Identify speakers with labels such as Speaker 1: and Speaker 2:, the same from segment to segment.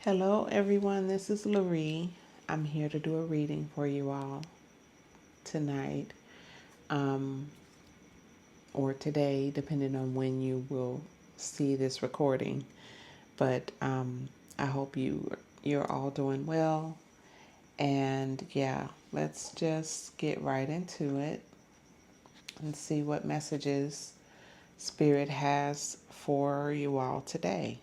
Speaker 1: Hello everyone, this is Loree. I'm here to do a reading for you all tonight, or today, depending on when you will see this recording. But I hope you're all doing well. And yeah, let's just get right into it and see what messages Spirit has for you all today.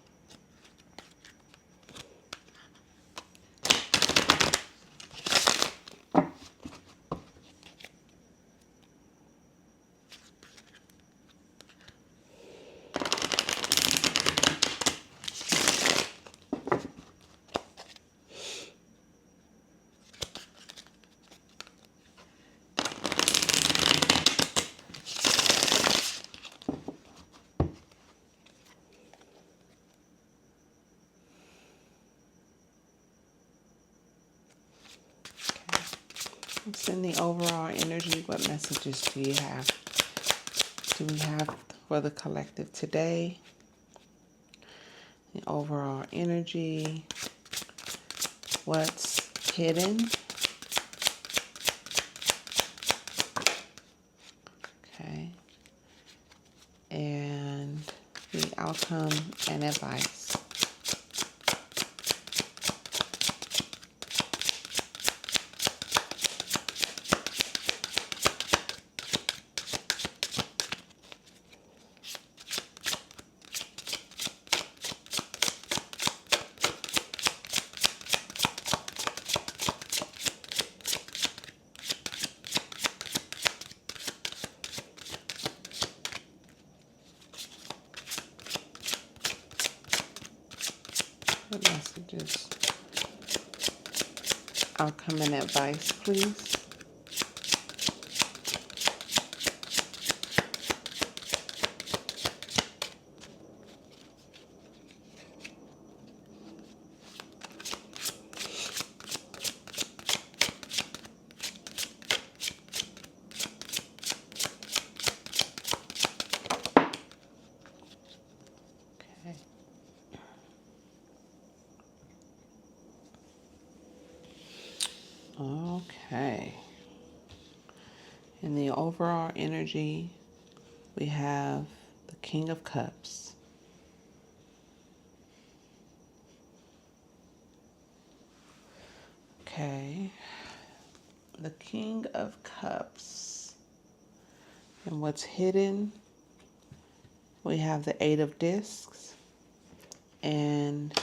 Speaker 1: What's in the overall energy? What messages do you have? Do we have for the collective today? The overall energy. What's hidden? Okay. And the outcome and advice. What messages? Outcome and advice, please. Okay. Okay. In the overall energy, we have the King of Cups. Okay. The King of Cups. And what's hidden? We have the Eight of Discs. And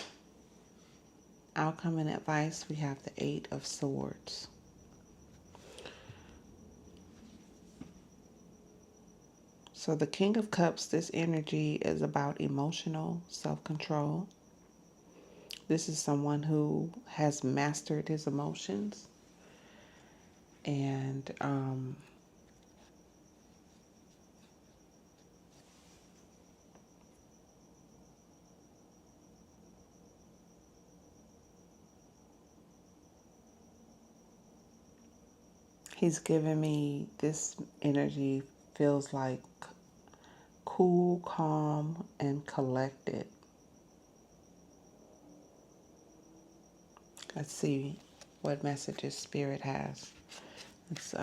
Speaker 1: outcome and advice, we have the Eight of Swords. So the King of Cups, this energy is about emotional self-control. This is someone who has mastered his emotions. And he's given me this energy feels like cool, calm, and collected. Let's see what messages Spirit has. Let's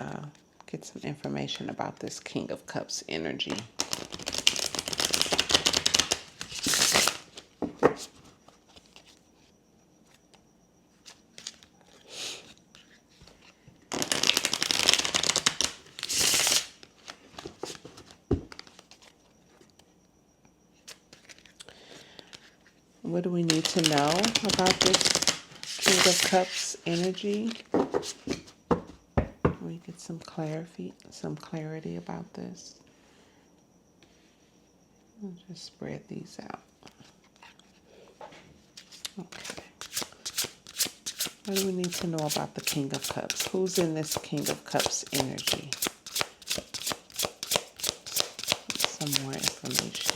Speaker 1: get some information about this King of Cups energy. What do we need to know about this King of Cups energy? We get some clarity about this. I'll just spread these out. Okay. What do we need to know about the King of Cups? Who's in this King of Cups energy? Some more information.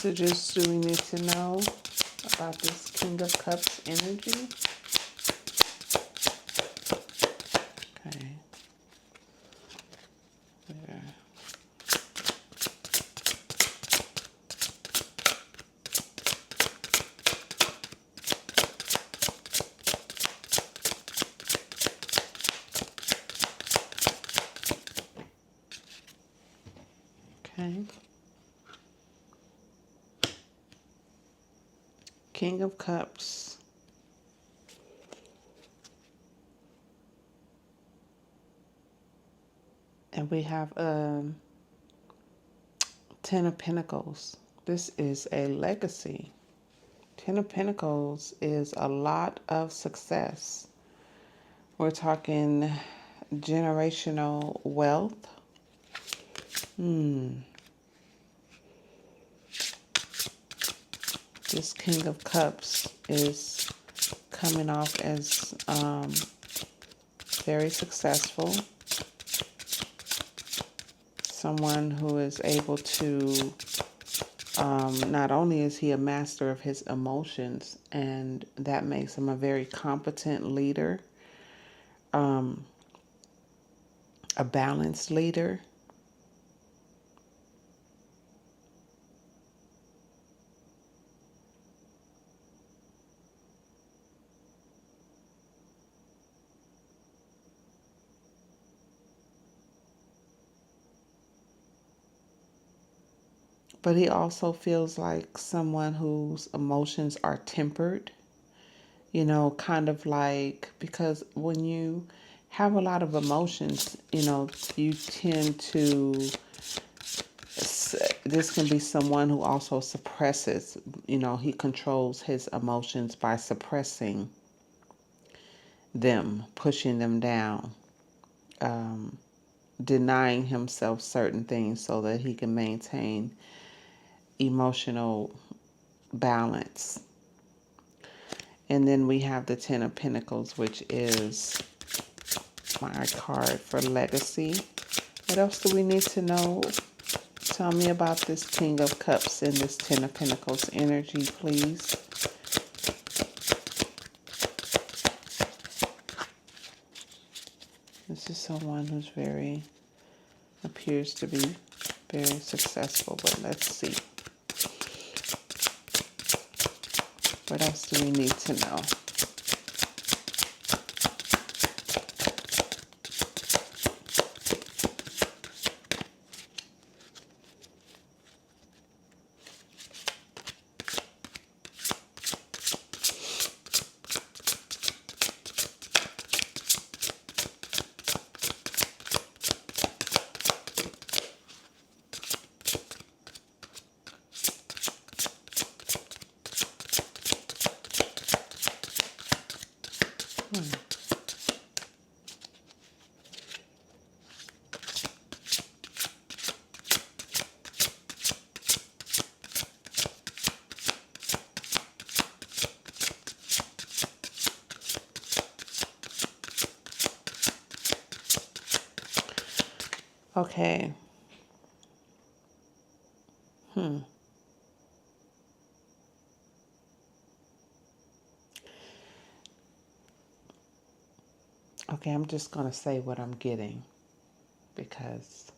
Speaker 1: messages do we need to know about this King of Cups energy? Okay. There. Okay. King of Cups. And we have Ten of Pentacles. This is a legacy. Ten of Pentacles is a lot of success. We're talking generational wealth. This King of Cups is coming off as very successful. Someone who is able to, not only is he a master of his emotions, and that makes him a very competent leader, a balanced leader. But he also feels like someone whose emotions are tempered, you know, kind of like, because when you have a lot of emotions, you know, you tend to, this can be someone who also suppresses, you know, he controls his emotions by suppressing them, pushing them down, denying himself certain things so that he can maintain emotional balance. And then we have the Ten of Pentacles, which is my card for legacy. What else do we need to know? Tell me about this King of Cups and this Ten of Pentacles energy, please. This is someone who's appears to be very successful, but let's see. What else do we need to know? Okay. Okay, I'm just going to say what I'm getting because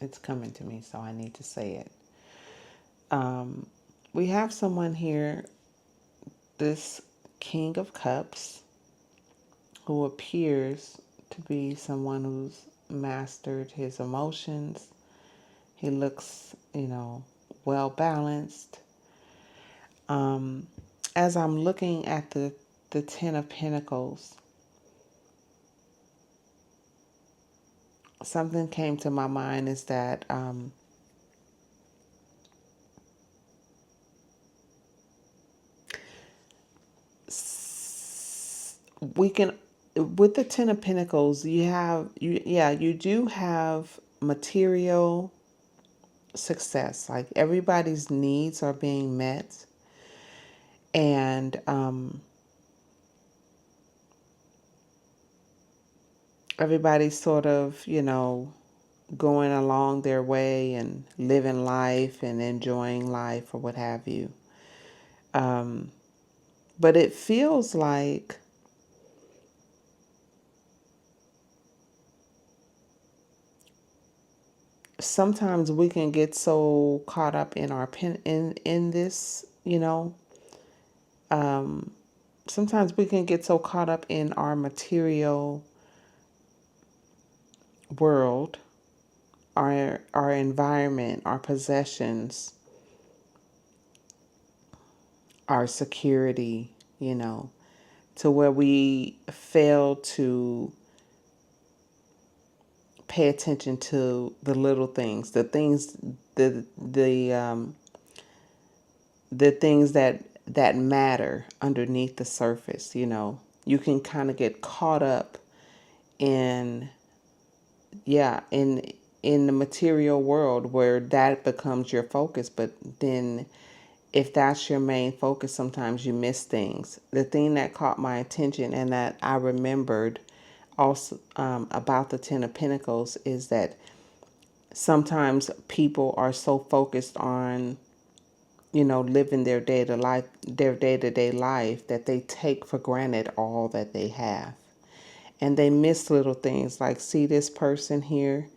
Speaker 1: it's coming to me, so I need to say it. We have someone here, this King of Cups, who appears to be someone who's mastered his emotions. He looks, you know, well balanced. As I'm looking at the Ten of Pentacles, something came to my mind is that we can, with the Ten of Pentacles, you do have material success. Like everybody's needs are being met, and everybody's sort of, you know, going along their way and living life and enjoying life or what have you. But it feels like sometimes we can get so caught up in our in this, sometimes we can get so caught up in our material world, our environment, our possessions, our security, to where we fail to pay attention to the little things, the things that matter underneath the surface. You can kind of get caught up in yeah in the material world where that becomes your focus, but then if that's your main focus, sometimes you miss things. The thing that caught my attention and that I remembered also about the Ten of Pentacles is that sometimes people are so focused on, living their day-to-day life, that they take for granted all that they have. And they miss little things like, see this person here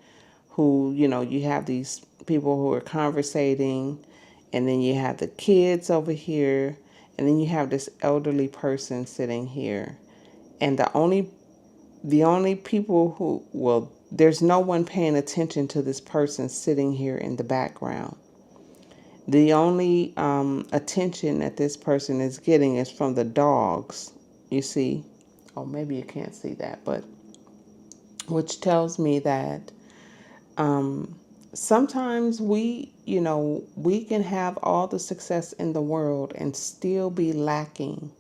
Speaker 1: who, you have these people who are conversating, and then you have the kids over here, and then you have this elderly person sitting here. And the only people who, well, there's no one paying attention to this person sitting here in the background. The only attention that this person is getting is from the dogs, you see. Oh, maybe you can't see that, but which tells me that sometimes we can have all the success in the world and still be lacking,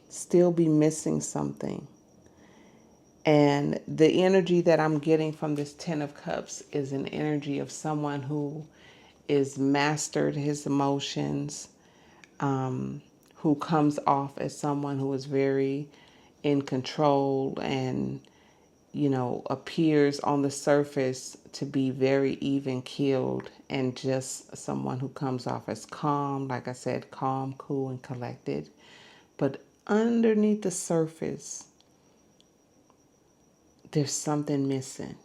Speaker 1: still be missing something. And the energy that I'm getting from this Ten of Cups is an energy of someone who is mastered his emotions, who comes off as someone who is very in control and, appears on the surface to be very even keeled, and just someone who comes off as calm, like I said, calm, cool, and collected. But underneath the surface, there's something missing.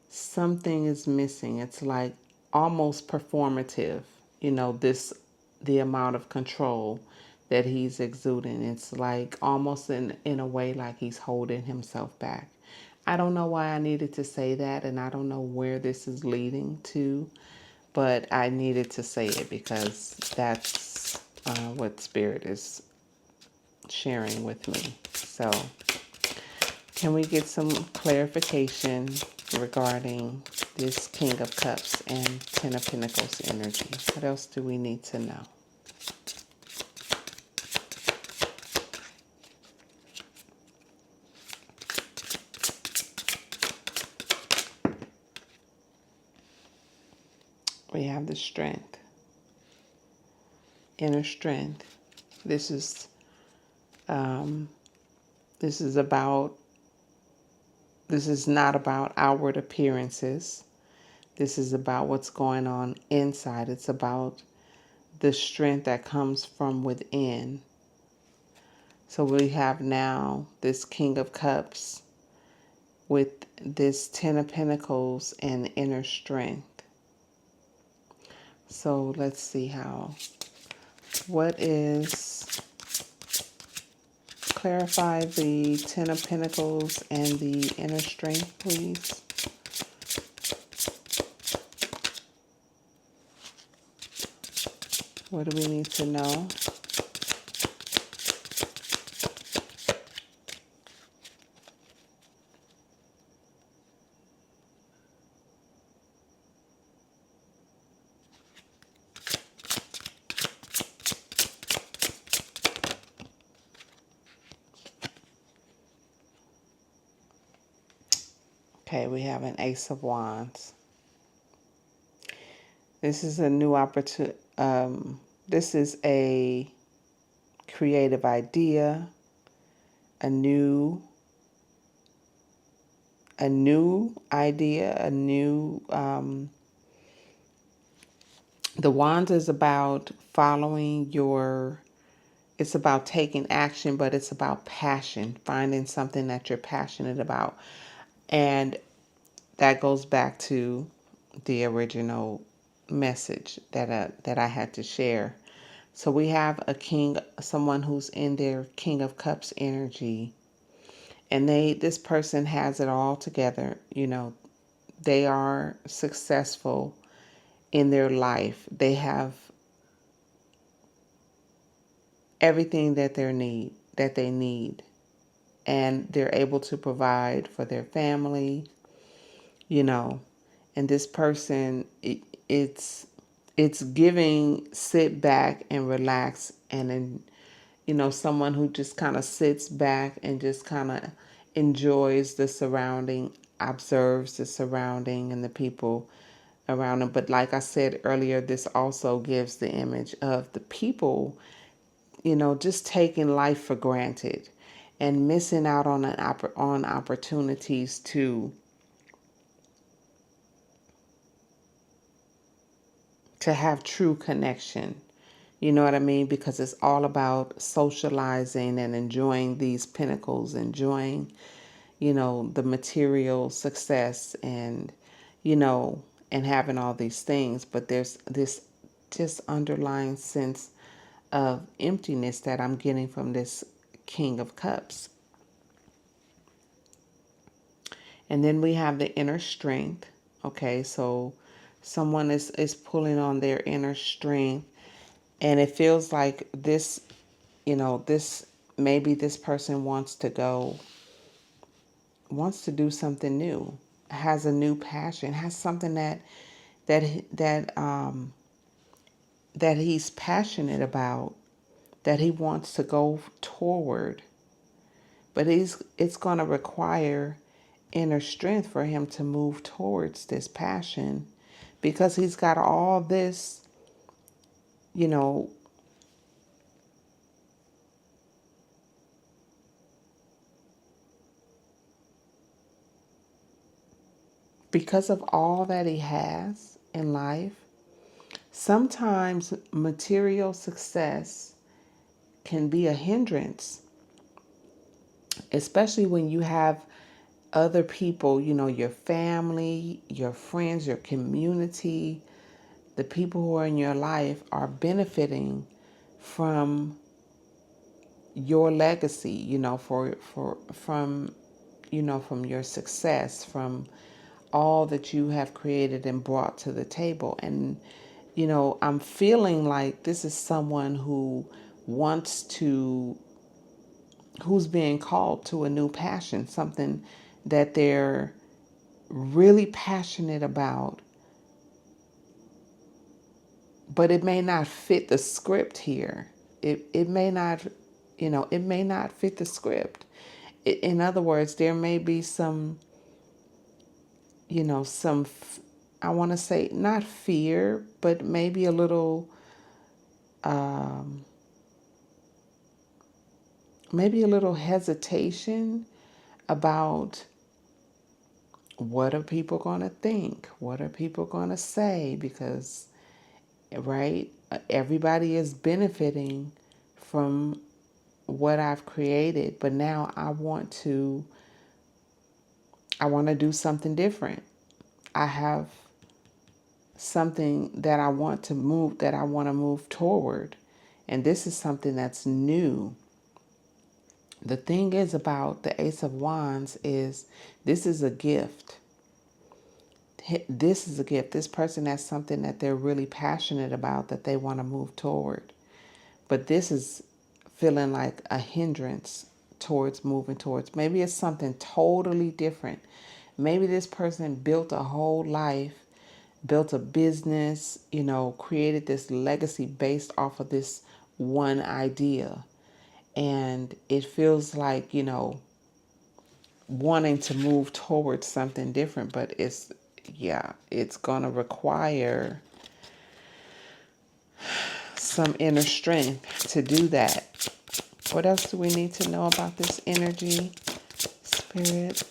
Speaker 1: Something is missing. It's like almost performative, the amount of control that he's exuding. It's like almost in a way like he's holding himself back. I don't know why I needed to say that, and I don't know where this is leading to, but I needed to say it because that's what Spirit is sharing with me. So, can we get some clarification regarding this King of Cups and Ten of Pentacles energy? What else do we need to know? We have the strength, inner strength. This is about. This is not about outward appearances. This is about what's going on inside. It's about the strength that comes from within. So we have now this King of Cups with this Ten of Pentacles and inner strength. So let's see clarify the Ten of Pentacles and the inner strength, please. What do we need to know? Okay, we have an Ace of Wands. This is a new opportunity. This is a creative idea, a new a new idea, a new, the wands is about following your, it's about taking action, but it's about passion, finding something that you're passionate about. And that goes back to the original message that I had to share. So we have a king, someone who's in their King of Cups energy, and this person has it all together. They are successful in their life. They have everything that they need, and they're able to provide for their family, you know. And this person, it's giving sit back and relax, and then, someone who just kind of sits back and just kind of enjoys the surrounding, observes the surrounding and the people around them. But like I said earlier, this also gives the image of the people, just taking life for granted and missing out on opportunities to have true connection. You know what I mean? Because it's all about socializing and enjoying these pinnacles, enjoying, the material success and, and having all these things. But there's this just underlying sense of emptiness that I'm getting from this King of Cups. And then we have the inner strength. Okay, so someone is pulling on their inner strength, and it feels like this, maybe this person wants to do something new, has a new passion, has something that that um that he's passionate about, that he wants to go toward. But it's going to require inner strength for him to move towards this passion, because he's got all this, you know, because of all that he has in life. Sometimes material success can be a hindrance, especially when you have other people, your family, your friends, your community, the people who are in your life are benefiting from your legacy, from your success, from all that you have created and brought to the table. And, I'm feeling like this is someone who's being called to a new passion, something that they're really passionate about, but it may not fit the script here. It may not, it may not fit the script. In other words, there may be some, I want to say not fear, but maybe a little, maybe a little hesitation about what are people going to think? What are people going to say? Because, right, everybody is benefiting from what I've created, but now I want to do something different. I have something that I want to move toward. And this is something that's new. The thing is about the Ace of Wands is this is a gift. This is a gift. This person has something that they're really passionate about that they want to move toward. But this is feeling like a hindrance towards moving towards. Maybe it's something totally different. Maybe this person built a whole life, built a business, created this legacy based off of this one idea. And it feels like, wanting to move towards something different, but it's going to require some inner strength to do that. What else do we need to know about this energy, Spirit?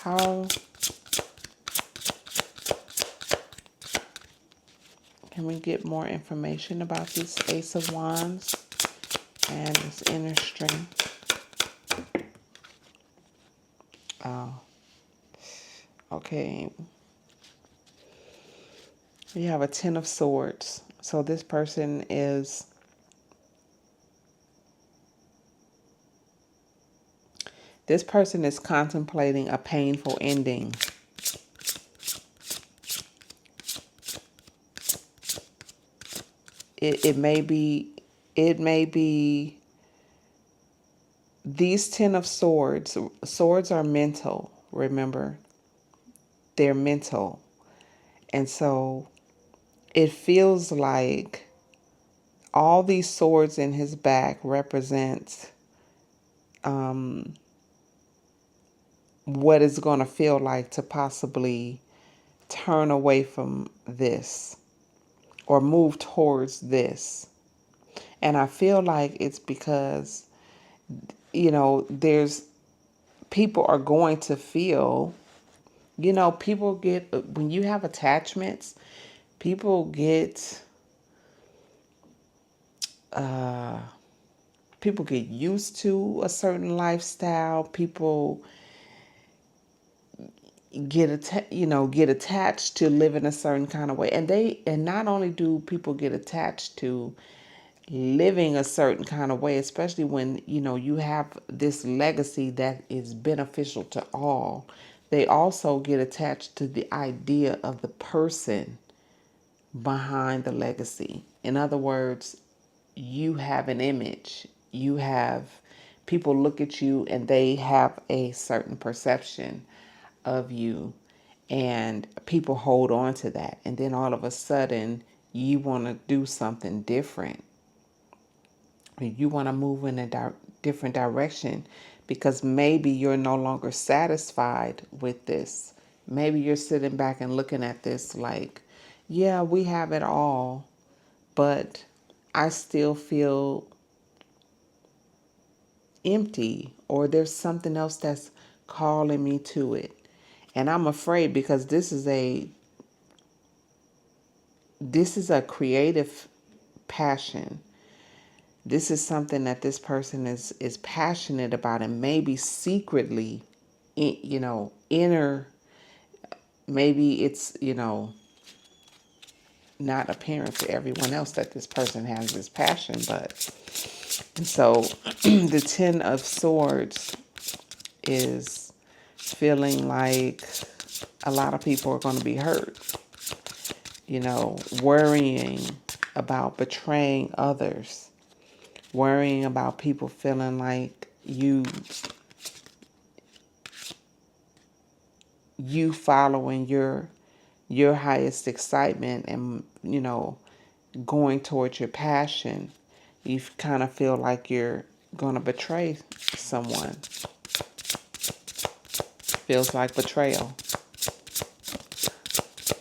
Speaker 1: How can we get more information about this Ace of Wands and this inner strength? Oh, okay. We have a Ten of Swords. So this person is contemplating a painful ending. It may be these Ten of Swords. Swords are mental, remember? They're mental. And so it feels like all these swords in his back represent what it's going to feel like to possibly turn away from this or move towards this. And I feel like it's because, there's people are going to feel, people get, when you have attachments, people get, used to a certain lifestyle. People get attached to living a certain kind of way. And not only do people get attached to living a certain kind of way, especially when, you have this legacy that is beneficial to all, they also get attached to the idea of the person behind the legacy. In other words, you have an image. You have people look at you and they have a certain perception of you, and people hold on to that. And then all of a sudden, you want to do something different. You want to move in a different direction because maybe you're no longer satisfied with this. Maybe you're sitting back and looking at this like, yeah, we have it all, but I still feel empty, or there's something else that's calling me to it. And I'm afraid because this is a creative passion. This is something that this person is passionate about, and maybe secretly, inner, maybe it's, not apparent to everyone else that this person has this passion. But, and so the Ten of Swords is feeling like a lot of people are going to be hurt, worrying about betraying others, worrying about people feeling like you following your highest excitement and, going towards your passion. You kind of feel like you're going to betray someone. Feels like betrayal.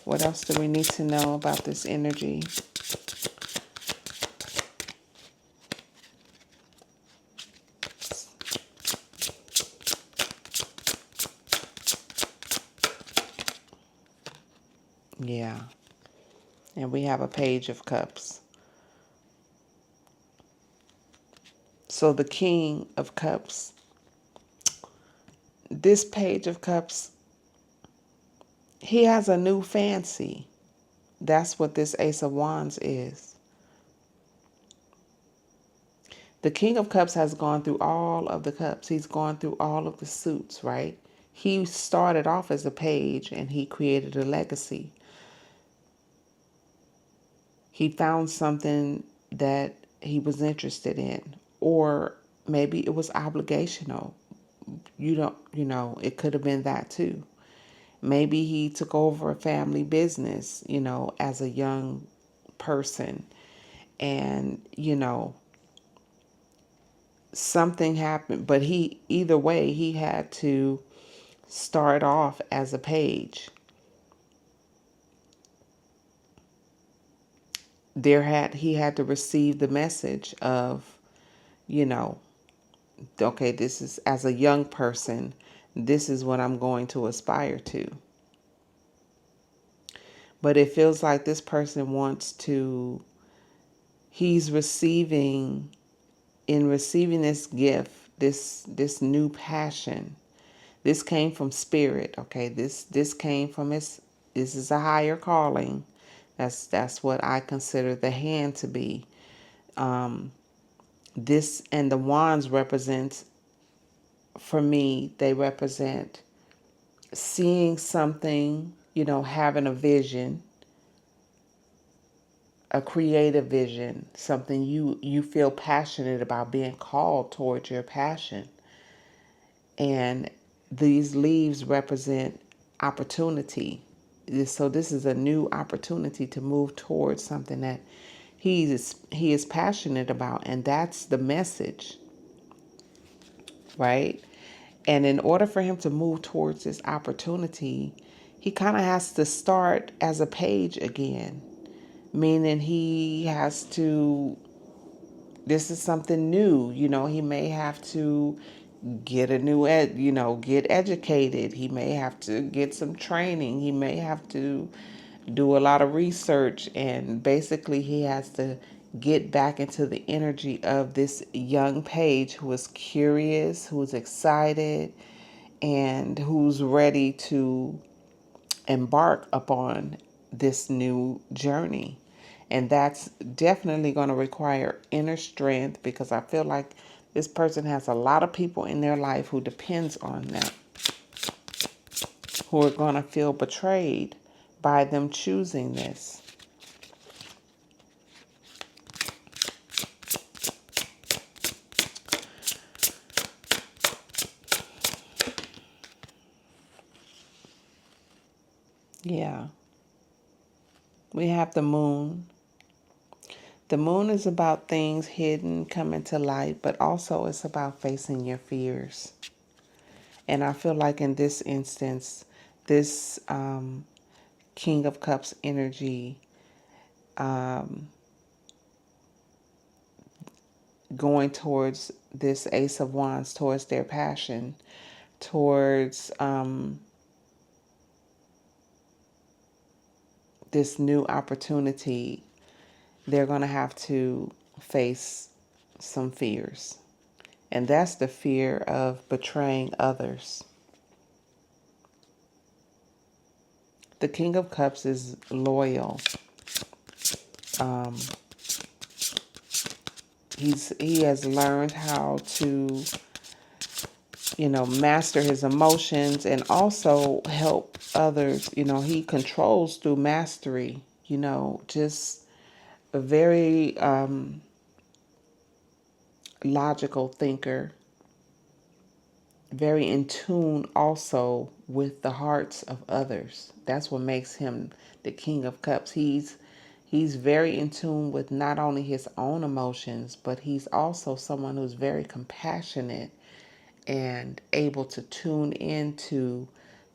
Speaker 1: What else do we need to know about this energy? Yeah. And we have a Page of Cups. So the King of Cups. This Page of Cups, he has a new fancy. That's what this Ace of Wands is. The King of Cups has gone through all of the cups. He's gone through all of the suits, right? He started off as a page and he created a legacy. He found something that he was interested in, or maybe it was obligational. It could have been that too. Maybe he took over a family business, as a young person, and, something happened, but either way, he had to start off as a page. He had to receive the message of, okay, this is as a young person. this is what I'm going to aspire to. But it feels like this person wants to, he's receiving, in receiving this gift, this new passion. This came from spirit, okay? This came from his, this is a higher calling. That's what I consider the hand to be. This and the wands represents, for me, they represent seeing something, having a vision, a creative vision, something you feel passionate about, being called towards your passion. And these leaves represent opportunity. So this is a new opportunity to move towards something that he is passionate about, and that's the message, right? And in order for him to move towards this opportunity, he kind of has to start as a page again, meaning he has to, this is something new, he may have to get a new get educated. He may have to get some training. He may have to do a lot of research, and basically he has to get back into the energy of this young page who is curious, who's excited, and who's ready to embark upon this new journey. And that's definitely going to require inner strength, because I feel like this person has a lot of people in their life who depends on them, who are going to feel betrayed by them choosing this. Yeah. We have the moon. The moon is about things hidden coming to light, but also it's about facing your fears. And I feel like in this instance, this King of Cups energy, going towards this Ace of Wands, towards their passion, towards this new opportunity, they're going to have to face some fears. And that's the fear of betraying others. The King of Cups is loyal. He has learned how to, master his emotions and also help others. He controls through mastery, just a very logical thinker, very in tune also with the hearts of others. That's what makes him the King of Cups. He's very in tune with not only his own emotions, but he's also someone who's very compassionate and able to tune into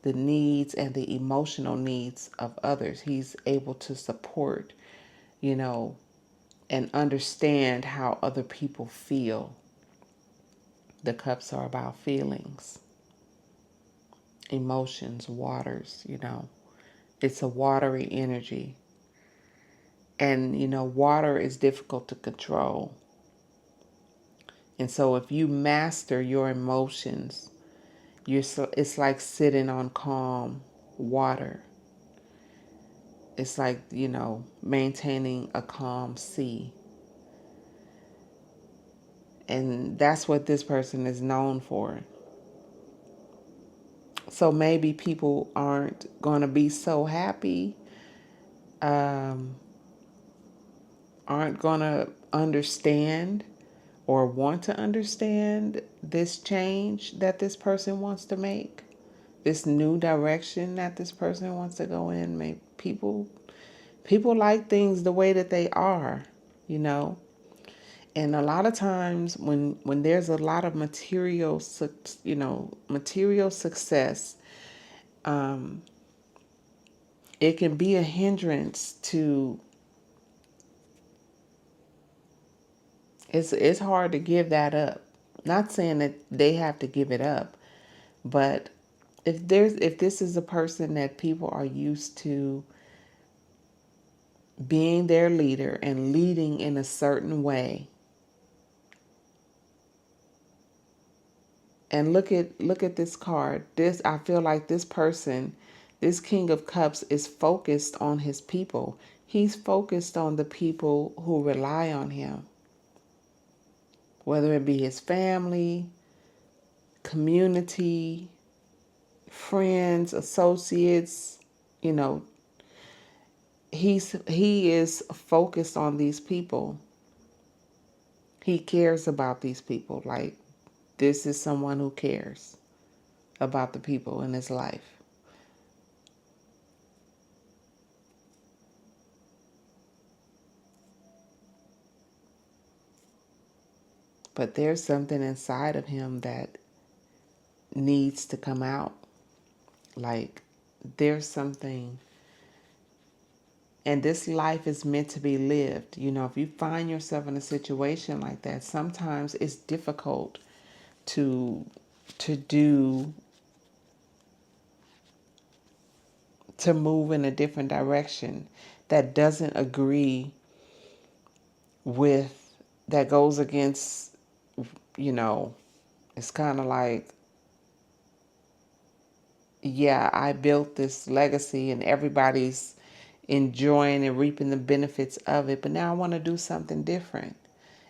Speaker 1: the needs and the emotional needs of others. He's able to support, and understand how other people feel. The cups are about feelings, emotions, waters, It's a watery energy. And, water is difficult to control. And so if you master your emotions, it's like sitting on calm water. It's like, maintaining a calm sea. And that's what this person is known for. So maybe people aren't going to be so happy, aren't going to understand or want to understand this change that this person wants to make, this new direction that this person wants to go in. Maybe people like things the way that they are, And a lot of times when there's a lot of material success, it can be a hindrance to, it's hard to give that up. Not saying that they have to give it up, But if this is a person that people are used to being their leader and leading in a certain way, and look at this card. This, I feel like this person, this King of Cups, is focused on his people. He's focused on the people who rely on him, whether it be his family, community, friends, associates. You know, he is focused on these people. He cares about these people. Like, this is someone who cares about the people in his life. But there's something inside of him that needs to come out. Like, there's something, and this life is meant to be lived. You know, if you find yourself in a situation like that, sometimes it's difficult to move in a different direction that doesn't agree with, that goes against, you know, it's kind of like, yeah, I built this legacy and everybody's enjoying and reaping the benefits of it, but now I want to do something different.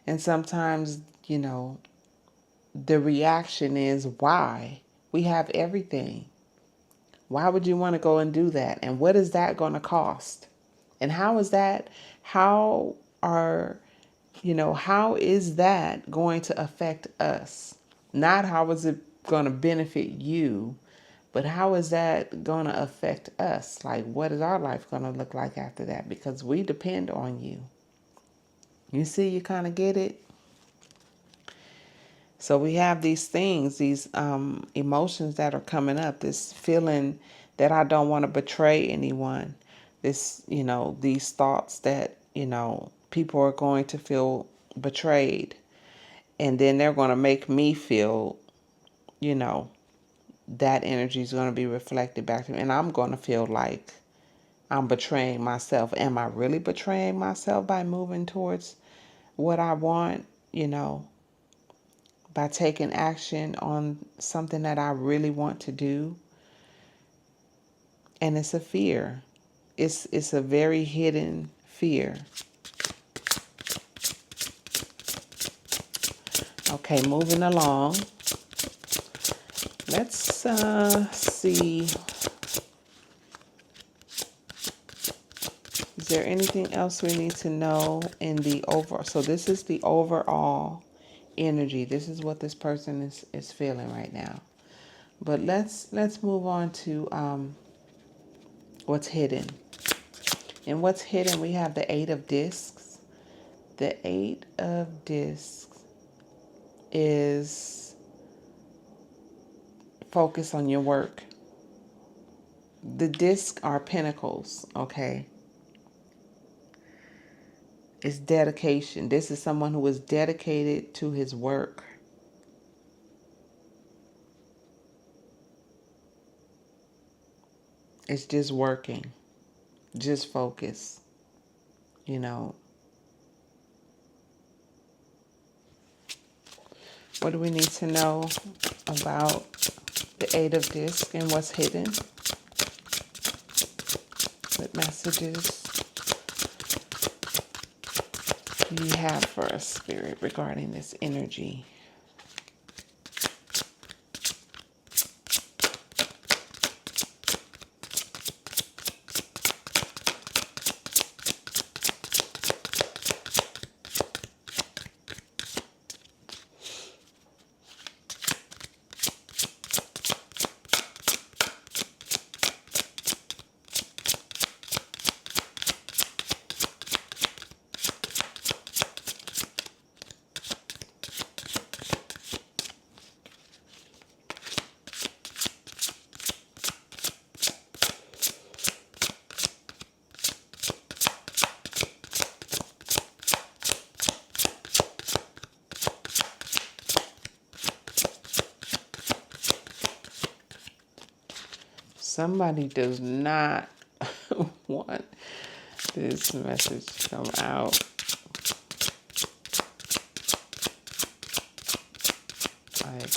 Speaker 1: And sometimes, you know, the reaction is, why? We have everything. Why would you want to go and do that? And what is that going to cost? And how is that, how are, you know, how is that going to affect us? Not how is it going to benefit you, but how is that going to affect us? Like, what is our life going to look like after that? Because we depend on you. You see, you kind of get it? So we have these things, these emotions that are coming up, this feeling that I don't want to betray anyone. This, you know, these thoughts that, you know, people are going to feel betrayed. And then they're going to make me feel, you know, that energy is going to be reflected back to me. And I'm going to feel like I'm betraying myself. Am I really betraying myself by moving towards what I want, you know, by taking action on something that I really want to do? And it's a fear. It's a very hidden fear. Okay, moving along. Let's see. Is there anything else we need to know in the overall? So this is the overall energy. This is what this person is feeling right now. But let's move on to what's hidden. And what's hidden, we have the Eight of Discs. The Eight of Discs is focus on your work. The discs are pentacles, okay? It's dedication. This is someone who is dedicated to his work. It's just working. Just focus. You know. What do we need to know about the Eight of Discs and what's hidden? What messages do you have for us, Spirit, regarding this energy? Somebody does not want this message to come out. Like,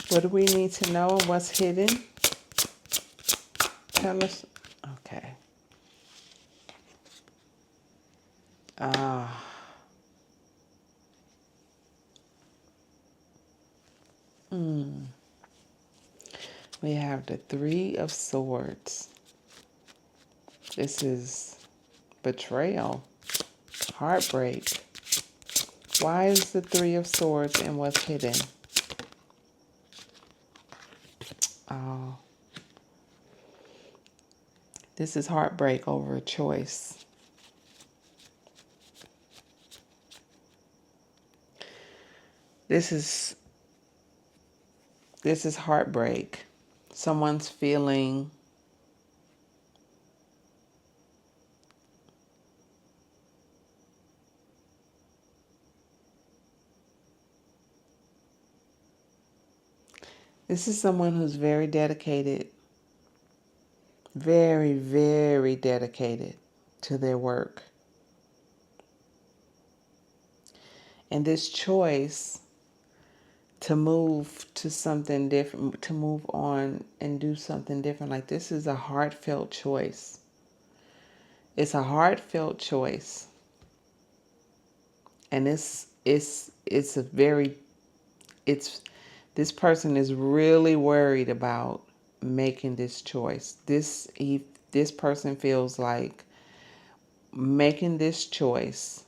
Speaker 1: what do we need to know? What's hidden? Tell us. Okay. We have the Three of Swords. This is betrayal, heartbreak. Why is the Three of Swords and what's hidden? Oh, this is heartbreak over a choice. This is heartbreak. Someone's feeling this is someone who's very dedicated, very, very dedicated to their work. And this choice to move to something different, to move on and do something different, like this is a heartfelt choice. It's a heartfelt choice. And this person is really worried about making this choice. This person feels like making this choice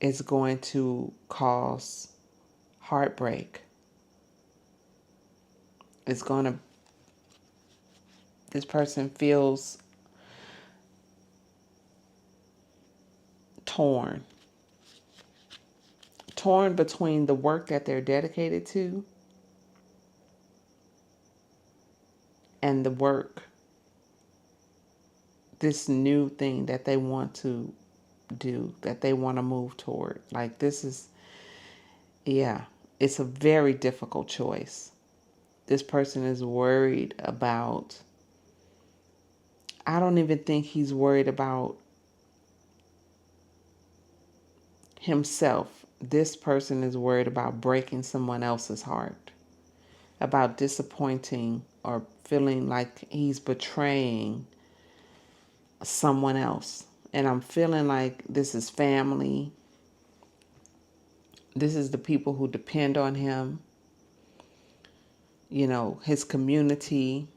Speaker 1: is going to cause heartbreak. This person feels torn between the work that they're dedicated to and the work, this new thing that they want to do, that they want to move toward. Like this is, it's a very difficult choice. This person is worried about, I don't even think he's worried about himself. This person is worried about breaking someone else's heart, about disappointing or feeling like he's betraying someone else. And I'm feeling like this is family. This is the people who depend on him, his community.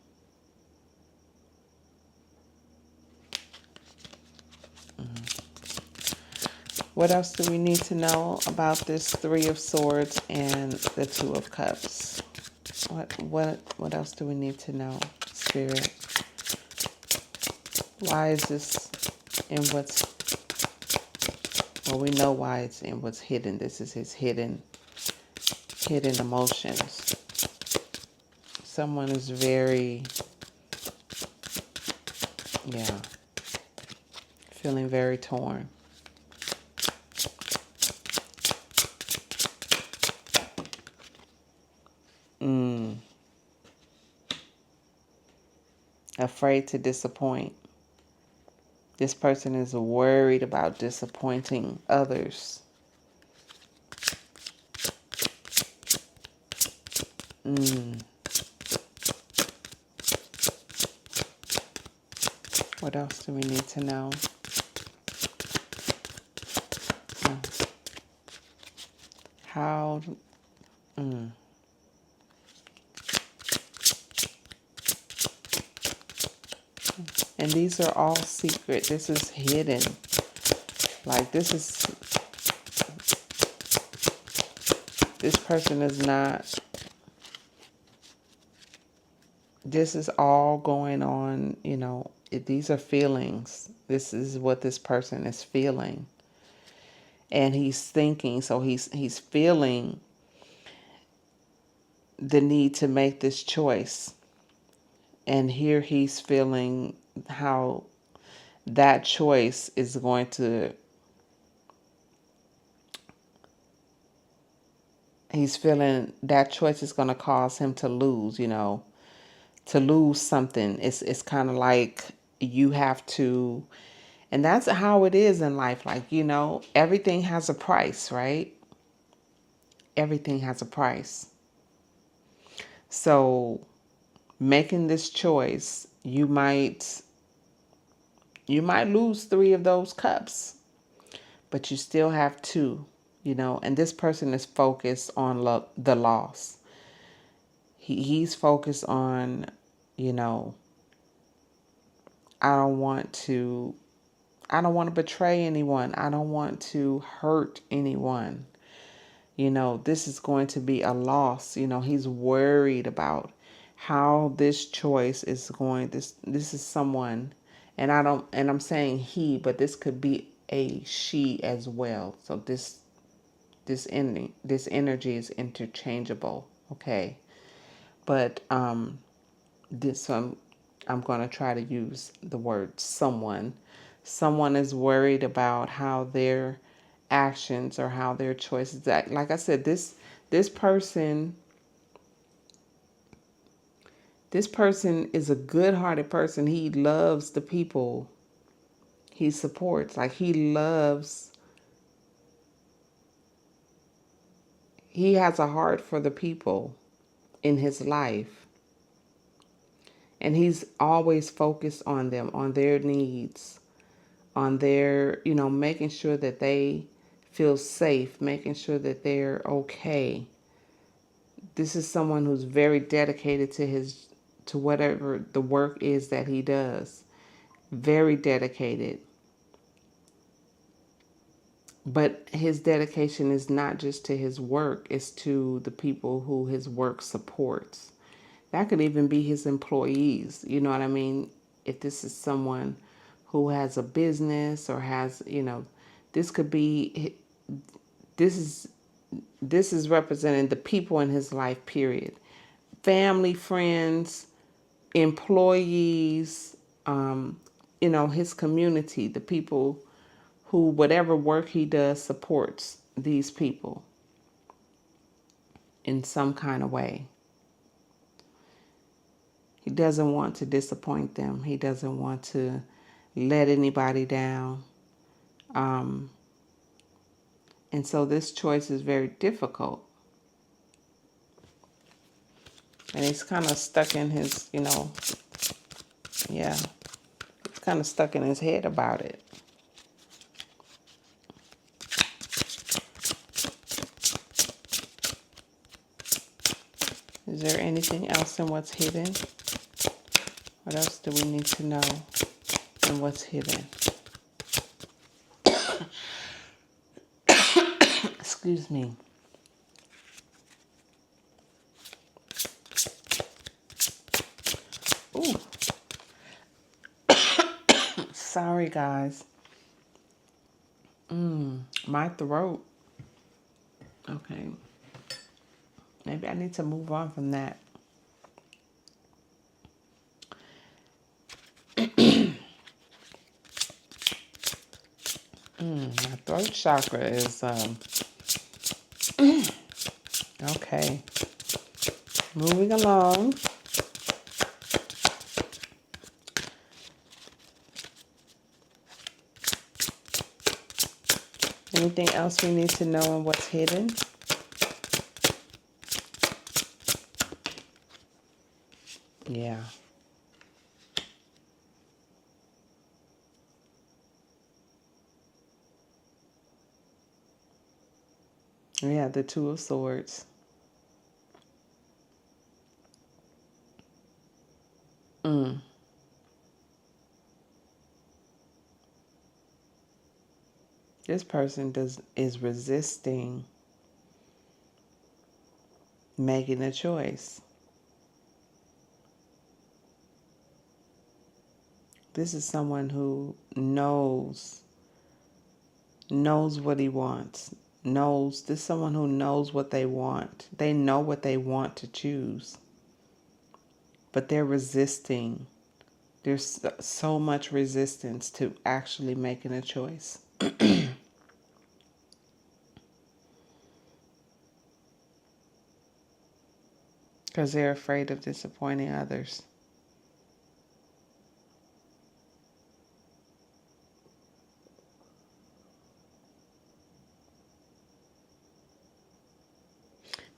Speaker 1: What else do we need to know about this Three of Swords and the Two of Cups? What else do we need to know, Spirit? Why is this in we know why it's in what's hidden. This is his hidden emotions. Someone is very, feeling very torn. Afraid to disappoint. This person is worried about disappointing others. What else do we need to know? How... And these are all secret. This is hidden. Like this person is not... This is all going on, these are feelings. This is what this person is feeling. And he's thinking, so he's feeling the need to make this choice. And here he's feeling how that choice is going to, he's feeling that choice is going to cause him to lose, to lose something. It's kind of like you have to, and that's how it is in life. Like, everything has a price, right? Everything has a price. So making this choice, you might lose 3 of those cups, but you still have 2, and this person is focused on the loss. He's focused on, I don't want to betray anyone. I don't want to hurt anyone. This is going to be a loss. He's worried about how this choice is going. This is someone, and I'm saying he, but this could be a she as well. So this energy is interchangeable. Okay, but this I'm going to try to use the word someone. Someone is worried about how their actions or how their choices act. Like I said, this person is a good-hearted person. He loves the people he supports. Like he has a heart for the people in his life. And he's always focused on them, on their needs, on their, making sure that they feel safe, making sure that they're okay. This is someone who's very dedicated to whatever the work is that he does. Very dedicated. But his dedication is not just to his work, it's to the people who his work supports. That could even be his employees. You know what I mean? If this is someone who has a business or has, this could be, this is representing the people in his life, period. Family, friends, employees, his community, the people who, whatever work he does, supports these people in some kind of way. He doesn't want to disappoint them. He doesn't want to let anybody down. And so this choice is very difficult. And he's kind of stuck in his, he's kind of stuck in his head about it. Is there anything else in what's hidden? What else do we need to know in what's hidden? Excuse me. Ooh. Sorry, guys. My throat. Okay. Maybe I need to move on from that. My throat chakra is okay. Moving along. Anything else we need to know on what's hidden? Yeah. Yeah, the Two of Swords. This person is resisting making a choice. This is someone who knows what he wants. This is someone who knows what they want. They know what they want to choose. But they're resisting There's so much resistance to actually making a choice. Because they're afraid of disappointing others.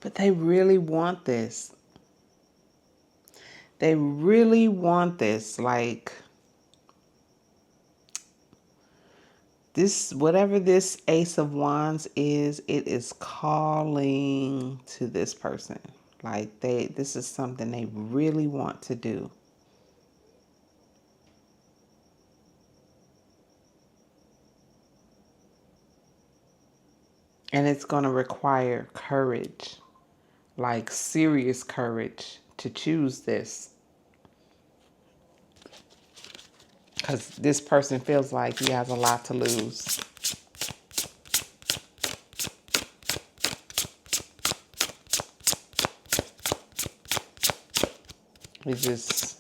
Speaker 1: But they really want this. They really want this. Like, this, whatever this Ace of Wands is, it is calling to this person. Like, this is something they really want to do. And it's going to require courage, like serious courage, to choose this. Because this person feels like he has a lot to lose. He just...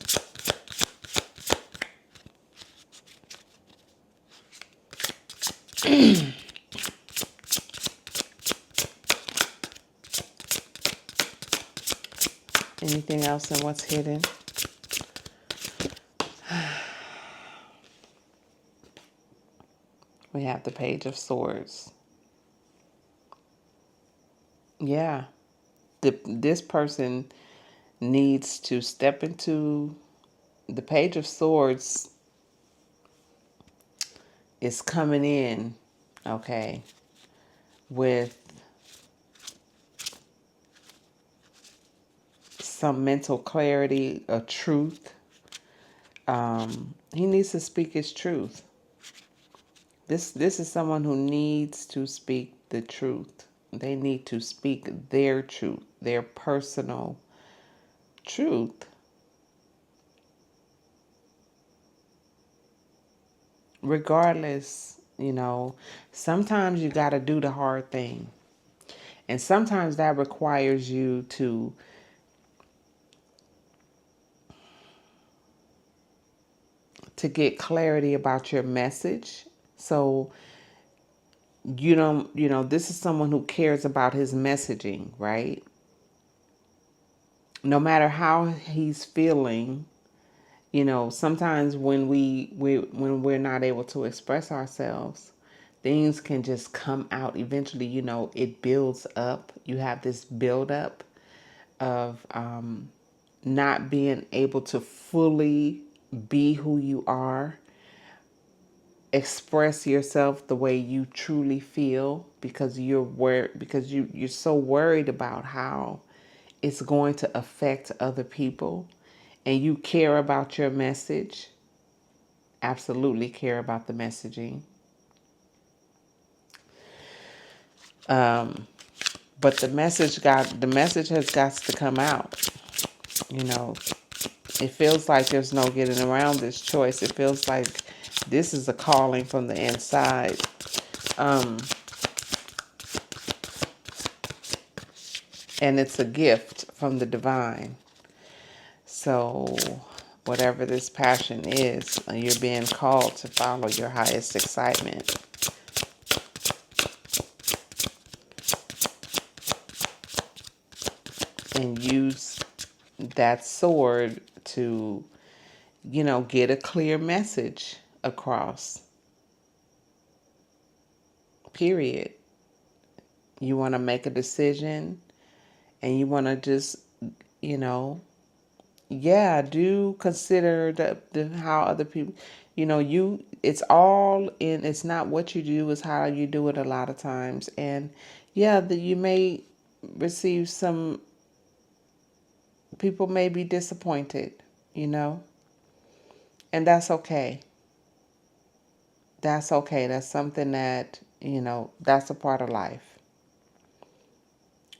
Speaker 1: Anything else in what's hidden? We have the Page of Swords. Yeah. This person needs to step into the Page of Swords is coming in, okay, with some mental clarity, a truth. He needs to speak his truth. This is someone who needs to speak the truth. They need to speak their truth, their personal truth. Regardless, sometimes you got to do the hard thing. And sometimes that requires you to get clarity about your message. So this is someone who cares about his messaging, right? No matter how he's feeling, sometimes when when we're not able to express ourselves, things can just come out eventually. It builds up. You have this build up of not being able to fully be who you are, express yourself the way you truly feel, because you're so worried about how it's going to affect other people, and you care about your message. Absolutely care about the messaging. But the message has got to come out. It feels like there's no getting around this choice. It feels like this is a calling from the inside. And it's a gift from the divine. So whatever this passion is, you're being called to follow your highest excitement. And use that sword to, get a clear message across. Period. You want to make a decision, and you want to just, do consider the how other people, it's all in, it's not what you do, it's how you do it a lot of times. And you may receive some people may be disappointed, and that's okay. That's okay. That's something that, that's a part of life.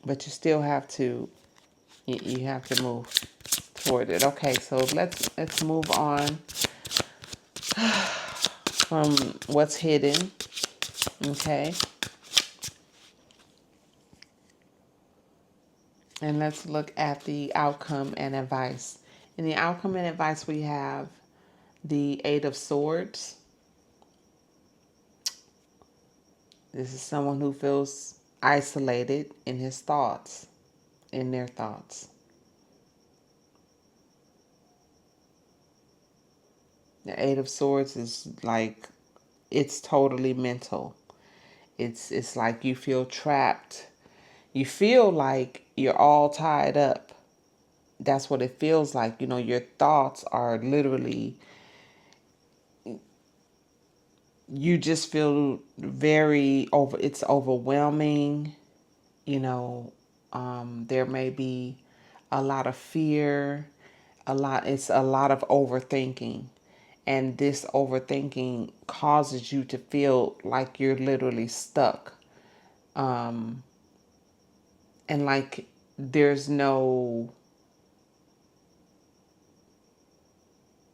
Speaker 1: But you still have to, you have to move toward it. Okay, so let's move on from what's hidden. Okay. And let's look at the outcome and advice. In the outcome and advice, we have The Eight of Swords. This is someone who feels isolated in his thoughts, in their thoughts. The Eight of Swords is like, it's totally mental. It's like you feel trapped. You feel like you're all tied up. That's what it feels like. Your thoughts are literally, you just feel it's overwhelming. There may be a lot of fear, it's a lot of overthinking. And this overthinking causes you to feel like you're literally stuck. And like there's no,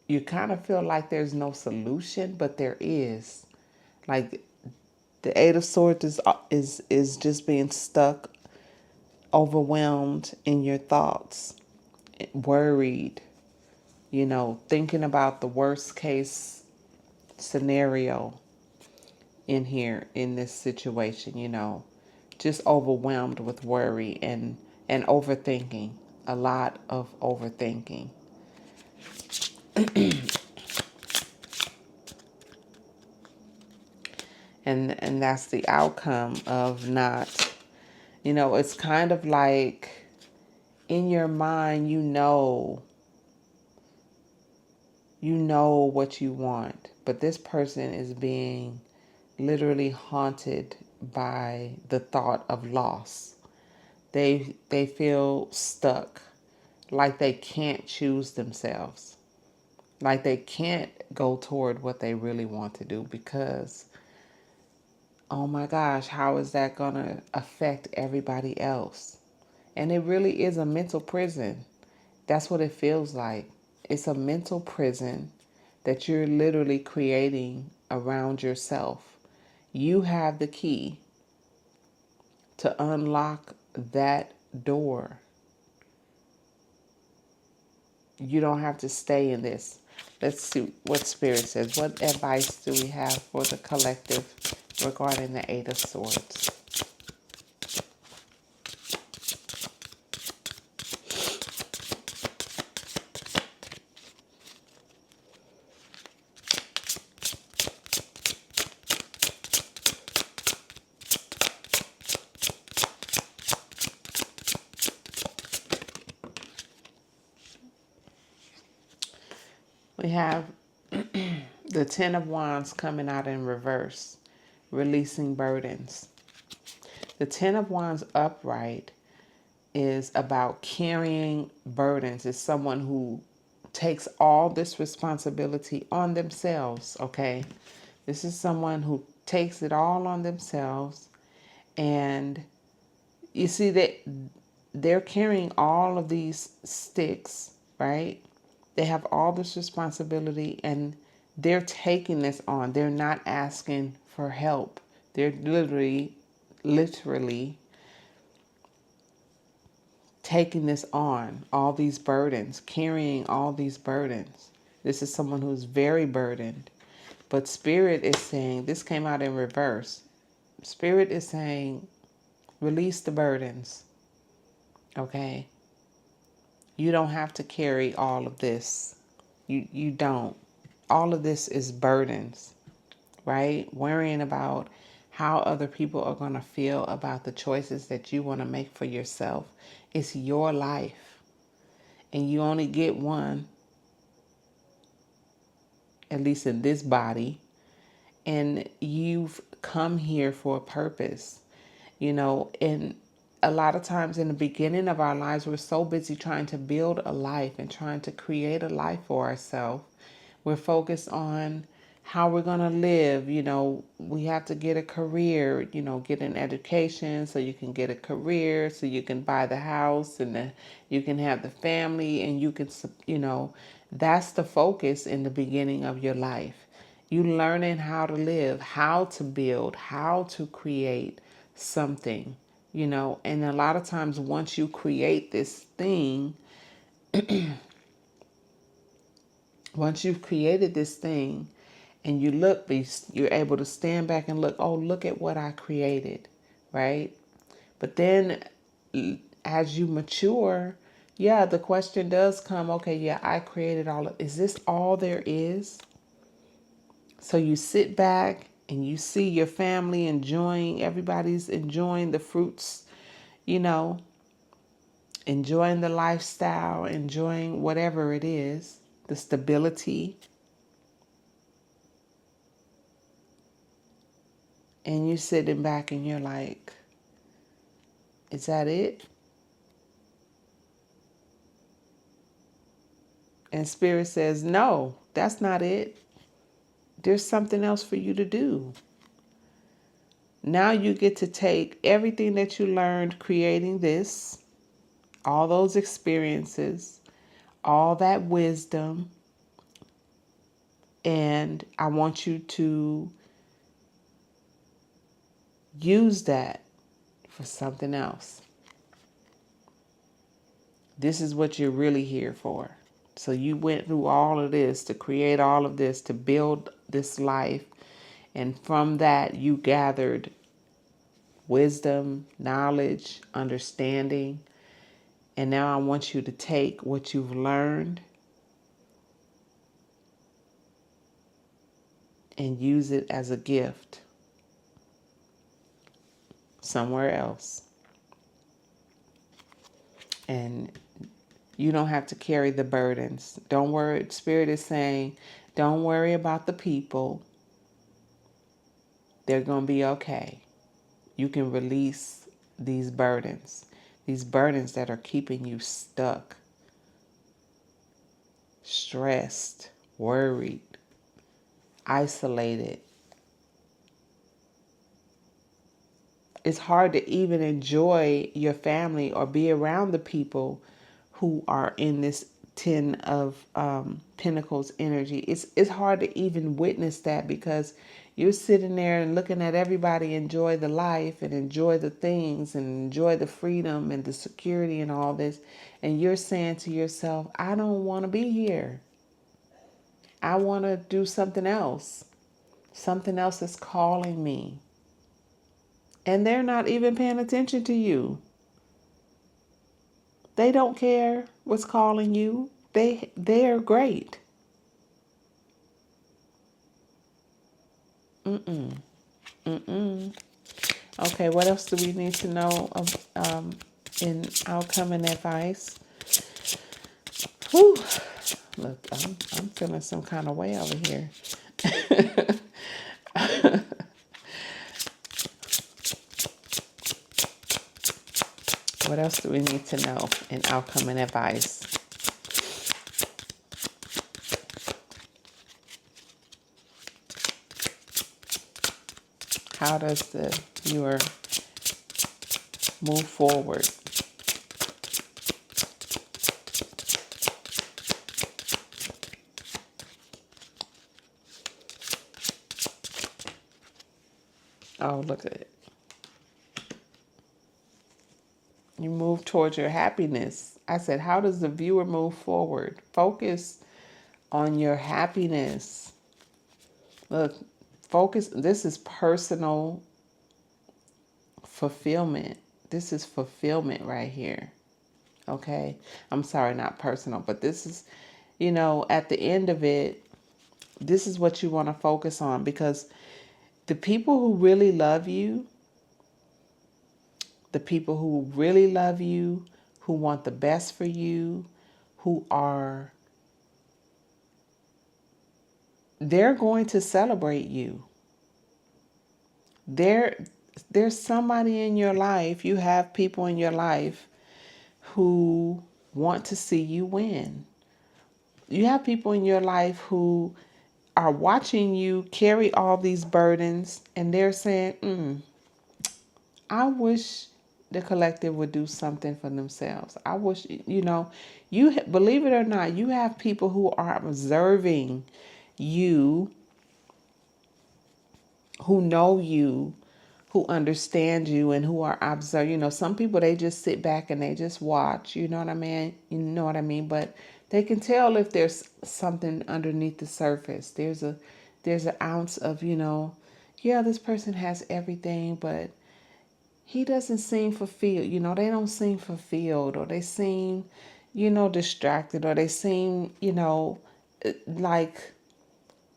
Speaker 1: you kind of feel like there's no solution, but there is. Like the Eight of Swords is just being stuck, overwhelmed in your thoughts, worried, thinking about the worst case scenario in here, in this situation, just overwhelmed with worry and overthinking, a lot of overthinking. And that's the outcome of not, it's kind of like in your mind, you know what you want, but this person is being literally haunted by the thought of loss. They feel stuck, like they can't choose themselves, like they can't go toward what they really want to do because, oh my gosh, how is that going to affect everybody else? And it really is a mental prison. That's what it feels like. It's a mental prison that you're literally creating around yourself. You have the key to unlock that door. You don't have to stay in this. Let's see what Spirit says. What advice do we have for the collective regarding the Eight of Swords? We have the Ten of Wands coming out in reverse, releasing burdens. The Ten of Wands upright is about carrying burdens. It's someone who takes all this responsibility on themselves, okay? This is someone who takes it all on themselves. And you see that they're carrying all of these sticks, right? They have all this responsibility and they're taking this on. They're not asking for help. They're literally taking this on, all these burdens, carrying all these burdens. This is someone who's very burdened. But Spirit is saying, this came out in reverse. Spirit is saying, release the burdens. Okay? You don't have to carry all of this. You don't. All of this is burdens, right? Worrying about how other people are going to feel about the choices that you want to make for yourself. It's your life. And you only get one, at least in this body. And you've come here for a purpose, and a lot of times in the beginning of our lives, we're so busy trying to build a life and trying to create a life for ourselves. We're focused on how we're going to live. We have to get a career, get an education so you can get a career, so you can buy the house and you can have the family and you can, that's the focus in the beginning of your life. You learning how to live, how to build, how to create something, and a lot of times once you create this thing, Once you've created this thing and you look, you're able to stand back and look, oh, look at what I created, right? But then as you mature, yeah, the question does come, okay, yeah, I created is this all there is? So you sit back and you see your family everybody's enjoying the fruits, you know, enjoying the lifestyle, enjoying whatever it is, the stability. And you sitting back and you're like, is that it? And Spirit says, no, that's not it. There's something else for you to do. Now you get to take everything that you learned creating this, all those experiences, all that wisdom, and I want you to use that for something else. This is what you're really here for. So you went through all of this to create all of this, to build this life. And from that, you gathered wisdom, knowledge, understanding. And now I want you to take what you've learned and use it as a gift somewhere else. And you don't have to carry the burdens. Don't worry. Spirit is saying, don't worry about the people. They're going to be okay. You can release these burdens that are keeping you stuck, stressed, worried, isolated. It's hard to even enjoy your family or be around the people who are in this 10 of Pentacles energy. It's hard to even witness that because you're sitting there and looking at everybody enjoy the life and enjoy the things and enjoy the freedom and the security and all this. And you're saying to yourself, I don't want to be here. I want to do something else. Something else is calling me. And they're not even paying attention to you. They don't care what's calling you. They're great. Okay, what else do we need to know of in outcome and advice? Whew. Look, I'm feeling some kind of way over here. What else do we need to know in outcome and advice? How does the viewer move forward? Oh, look at it. You move towards your happiness. I said, how does the viewer move forward? Focus on your happiness. Look, focus. This is personal fulfillment. This is fulfillment right here. Okay? I'm sorry, not personal, but this is, at the end of it, this is what you want to focus on because the people who really love you, who want the best for you, they're going to celebrate you. There's somebody in your life, you have people in your life who want to see you win. You have people in your life who are watching you carry all these burdens and they're saying, I wish the collective would do something for themselves. I wish, you believe it or not, you have people who are observing you, who know you, who understand you, and who are observing. Some people, they just sit back and they just watch. You know what I mean? But They can tell if there's something underneath the surface. There's an ounce of, yeah, this person has everything, but he doesn't seem fulfilled. They don't seem fulfilled, or they seem, distracted, or they seem, like,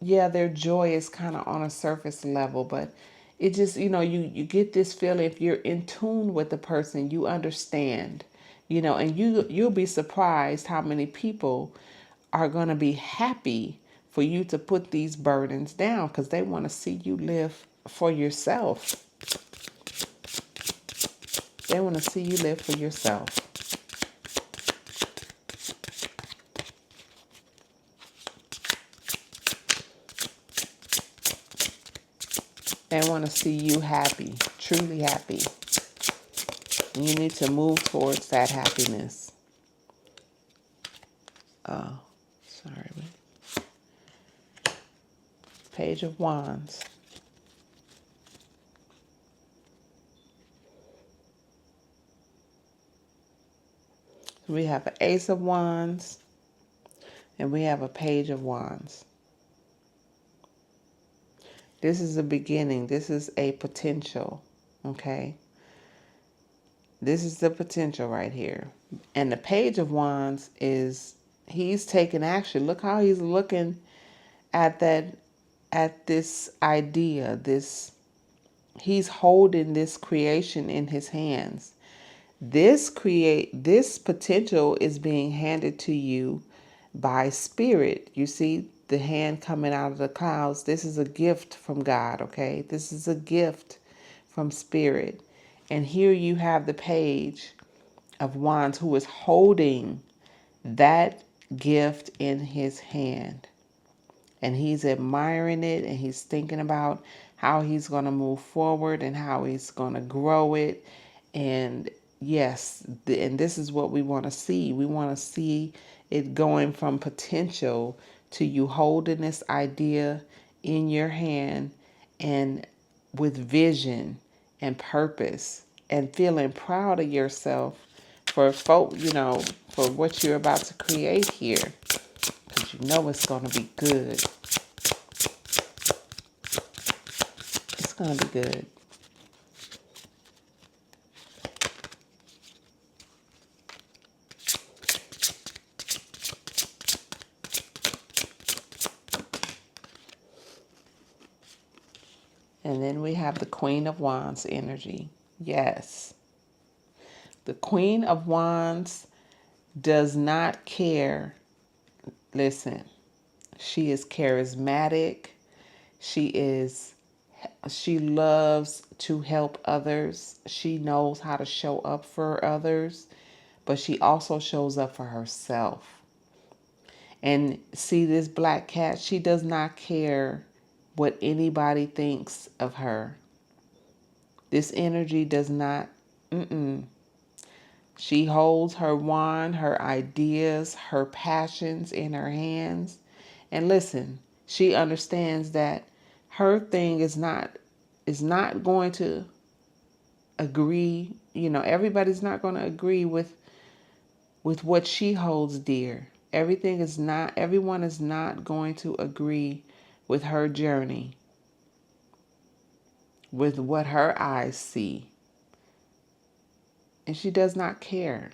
Speaker 1: yeah, their joy is kind of on a surface level, but it just, you get this feeling if you're in tune with the person, you understand, and you'll be surprised how many people are going to be happy for you to put these burdens down because they want to see you live for yourself. They want to see you live for yourself. They want to see you happy, truly happy. And you need to move towards that happiness. Oh, sorry. Page of Wands. We have an Ace of Wands, and we have a Page of Wands. This is a beginning. This is a potential, okay? This is the potential right here. And the Page of Wands is, he's taking action. Look how he's looking at this idea, he's holding this creation in his hands. This potential is being handed to you by spirit. You see the hand coming out of the clouds. This is a gift from God, okay? This is a gift from spirit. And here you have the Page of Wands who is holding that gift in his hand. And he's admiring it, and he's thinking about how he's going to move forward and how he's going to grow it. And yes, and this is what we want to see. We want to see it going from potential to you holding this idea in your hand and with vision and purpose and feeling proud of yourself for for what you're about to create here. Because you know it's going to be good. It's going to be good. And then we have the Queen of Wands energy. Yes. The Queen of Wands does not care. Listen, she is charismatic. She loves to help others. She knows how to show up for others, but she also shows up for herself. And see this black cat, she does not care what anybody thinks of her. This energy does not, She holds her wand, her ideas, her passions in her hands. And listen, she understands that her thing is not going to agree. Everybody's not going to agree with what she holds dear. Everyone is not going to agree with her journey, with what her eyes see. And she does not care.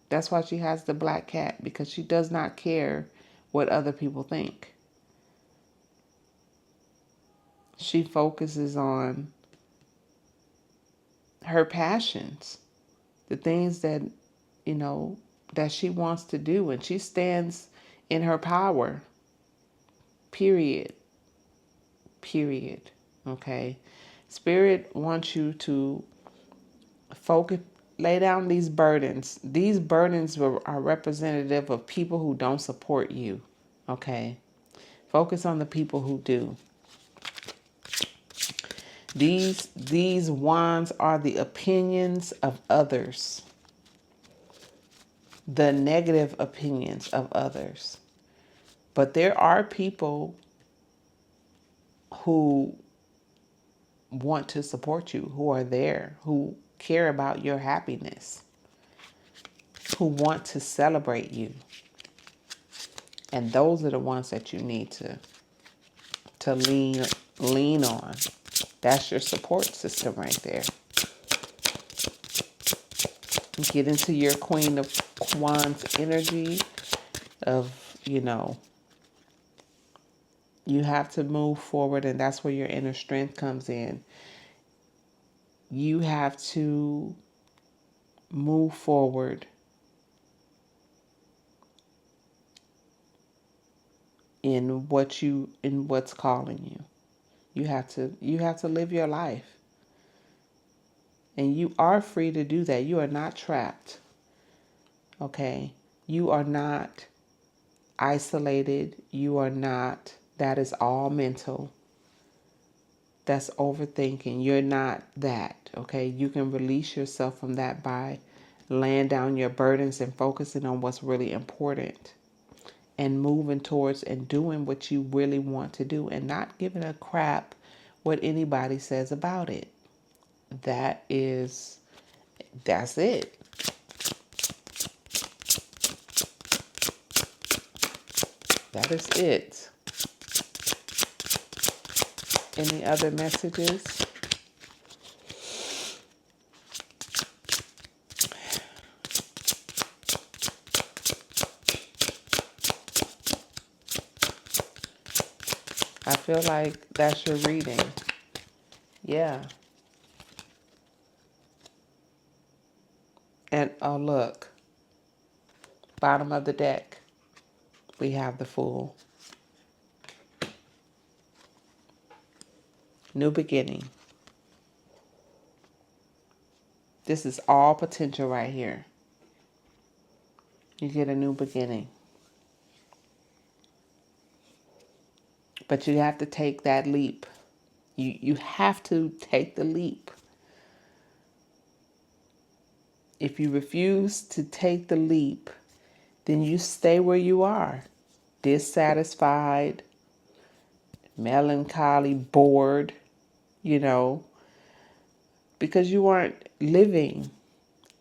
Speaker 1: That's why she has the black cat, because she does not care what other people think. She focuses on her passions, the things that, that she wants to do, and she stands in her power. Period. Okay? Spirit wants you to focus, lay down these burdens. These burdens are representative of people who don't support you. Okay? Focus on the people who do. These wands are the opinions of others. The negative opinions of others. But there are people who want to support you, who are there, who care about your happiness, who want to celebrate you. And those are the ones that you need to lean on. That's your support system right there. Get into your Queen of Wands energy of, you have to move forward, and that's where your inner strength comes in. You have to move forward in what's calling you. You have to live your life. And you are free to do that. You are not trapped. Okay? You are not isolated. You are not, that is all mental. That's overthinking. You're not that. Okay? You can release yourself from that by laying down your burdens and focusing on what's really important and moving towards and doing what you really want to do and not giving a crap what anybody says about it. That's it. That is it. Any other messages? I feel like that's your reading. Yeah. And look, bottom of the deck, we have the Fool. New beginning. This is all potential right here. You get a new beginning. But you have to take that leap. You have to take the leap. If you refuse to take the leap, then you stay where you are. Dissatisfied, melancholy, bored, because you aren't living.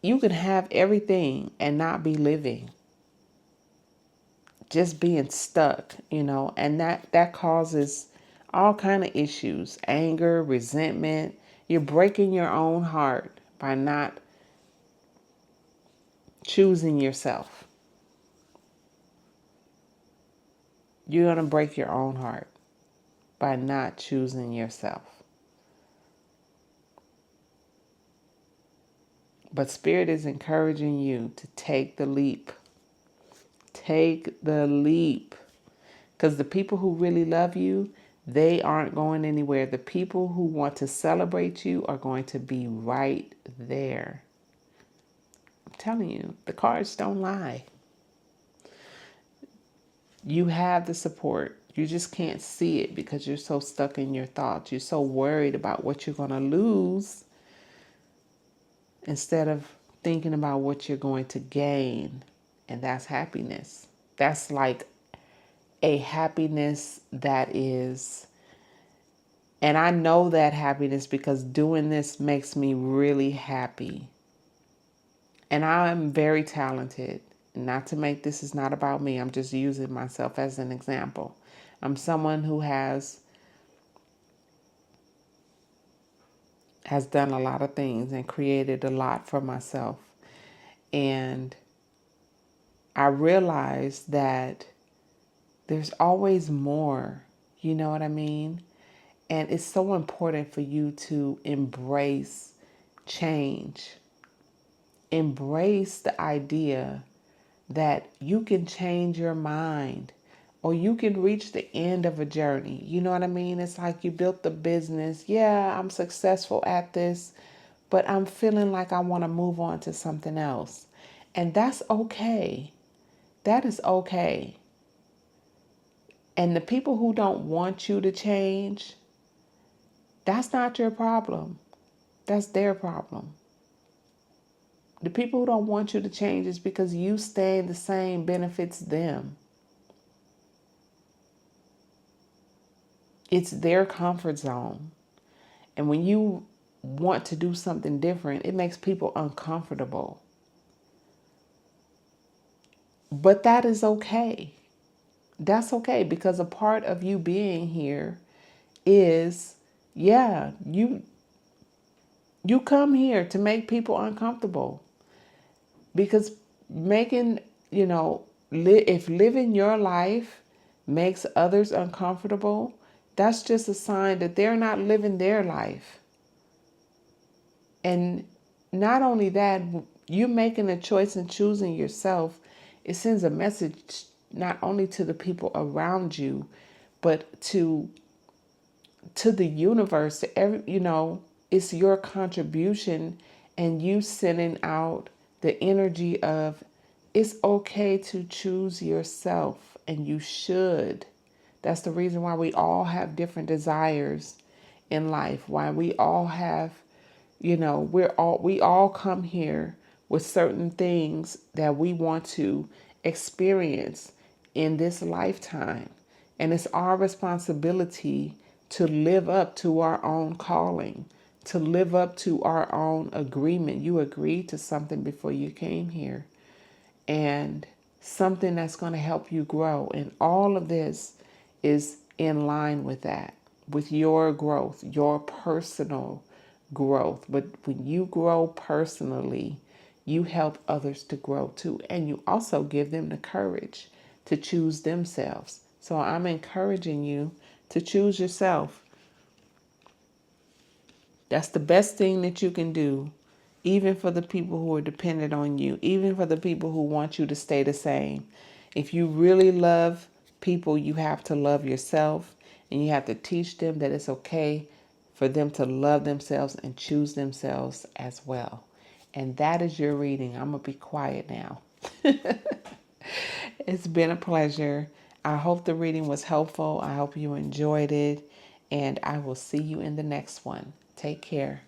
Speaker 1: You can have everything and not be living. Just being stuck, and that causes all kind of issues, anger, resentment. You're breaking your own heart by not choosing yourself. You're going to break your own heart by not choosing yourself. But Spirit is encouraging you to take the leap. Take the leap. Because the people who really love you, they aren't going anywhere. The people who want to celebrate you are going to be right there. I'm telling you, the cards don't lie. You have the support. You just can't see it because you're so stuck in your thoughts. You're so worried about what you're going to lose instead of thinking about what you're going to gain. And that's happiness. That's like a happiness that is, and I know that happiness because doing this makes me really happy. And I'm very talented. Not to make this is not about me. I'm just using myself as an example. I'm someone who has done a lot of things and created a lot for myself. And I realized that there's always more. You know what I mean? And it's so important for you to embrace change. Embrace the idea that you can change your mind or you can reach the end of a journey. You know what I mean? It's like you built the business. Yeah, I'm successful at this, but I'm feeling like I want to move on to something else. And that's okay. That is okay. And the people who don't want you to change, that's not your problem. That's their problem. The people who don't want you to change is because you staying the same benefits them. It's their comfort zone. And when you want to do something different, it makes people uncomfortable. But that is okay. that's okay, because a part of you being here is, yeah, you come here to make people uncomfortable, because making, if living your life makes others uncomfortable, that's just a sign that they're not living their life. And not only that, you making a choice and choosing yourself, it sends a message not only to the people around you, but to the universe, to every, it's your contribution, and you sending out the energy of, it's okay to choose yourself, and you should. That's the reason why we all have different desires in life, why we all have, we all come here with certain things that we want to experience in this lifetime. And it's our responsibility to live up to our own calling, to live up to our own agreement. You agreed to something before you came here, and something that's going to help you grow. And all of this is in line with that, with your growth, your personal growth. But when you grow personally, you help others to grow too. And you also give them the courage to choose themselves. So I'm encouraging you to choose yourself. That's the best thing that you can do, even for the people who are dependent on you, even for the people who want you to stay the same. If you really love people, you have to love yourself, and you have to teach them that it's okay for them to love themselves and choose themselves as well. And that is your reading. I'm going to be quiet now. It's been a pleasure. I hope the reading was helpful. I hope you enjoyed it. And I will see you in the next one. Take care.